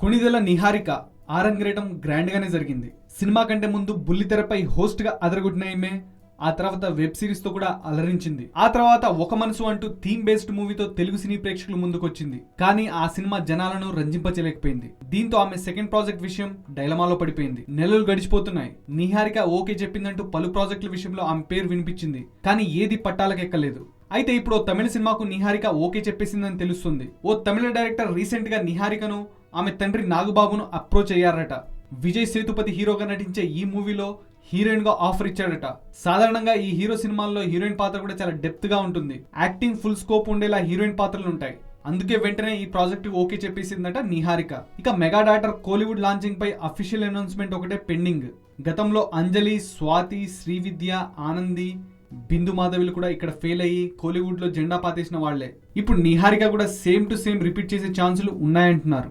Konidela Niharika ఆరంగేటం grand గానే జరిగింది. Cinema కంటే ముందు బుల్లితెరపై హోస్ట్ గా అదరగొట్టిన ఈమె ఆ తర్వాత వెబ్ సిరీస్ తో కూడా అలరించింది. ఆ తర్వాత ఒక మనసు అంటూ థీమ్ బేస్డ్ మూవీతో తెలుగు సినీ ప్రేక్షకుల ముందుకొచ్చింది. కానీ ఆ సినిమా జనాలను రంజింపచేయలేకపోయింది. దీంతో ఆమె సెకండ్ ప్రాజెక్ట్ విషయం డైలమాలో పడిపోయింది. నెలలు గడిచిపోతున్నాయి. నిహారిక ఓకే చెప్పిందంటూ పలు ప్రాజెక్టుల విషయంలో ఆమె పేరు వినిపించింది. కానీ ఏది పట్టాలకెక్కలేదు. అయితే ఇప్పుడు తమిళ సినిమాకు నిహారిక ఓకే చెప్పేసిందని తెలుస్తుంది. ఓ తమిళ డైరెక్టర్ రీసెంట్ గా నిహారికను ఆమె తండ్రి నాగబాబును అప్రోచ్ అయ్యారట. విజయ్ సేతుపతి హీరోగా నటించే ఈ మూవీలో హీరోయిన్ గా ఆఫర్ ఇచ్చాడట. సాధారణంగా ఈ హీరో సినిమాల్లో హీరోయిన్ పాత్ర కూడా చాలా డెప్త్ గా ఉంటుంది. యాక్టింగ్ ఫుల్ స్కోప్ ఉండేలా హీరోయిన్ పాత్రలు ఉంటాయి. అందుకే వెంటనే ఈ ప్రాజెక్ట్ ఓకే చెప్పేసిందట నిహారిక. ఇక మెగా డాటర్ కోలీవుడ్ లాంచింగ్ పై అఫీషియల్ అనౌన్స్మెంట్ ఒకటే పెండింగ్. గతంలో అంజలి, స్వాతి, శ్రీవిద్య, ఆనంది, బిందు మాధవిలు కూడా ఇక్కడ ఫెయిల్ అయ్యి కోలీవుడ్ లో జెండా పాతేసిన వాళ్లే. ఇప్పుడు నిహారిక కూడా సేమ్ టు సేమ్ రిపీట్ చేసే ఛాన్సులు ఉన్నాయంటున్నారు.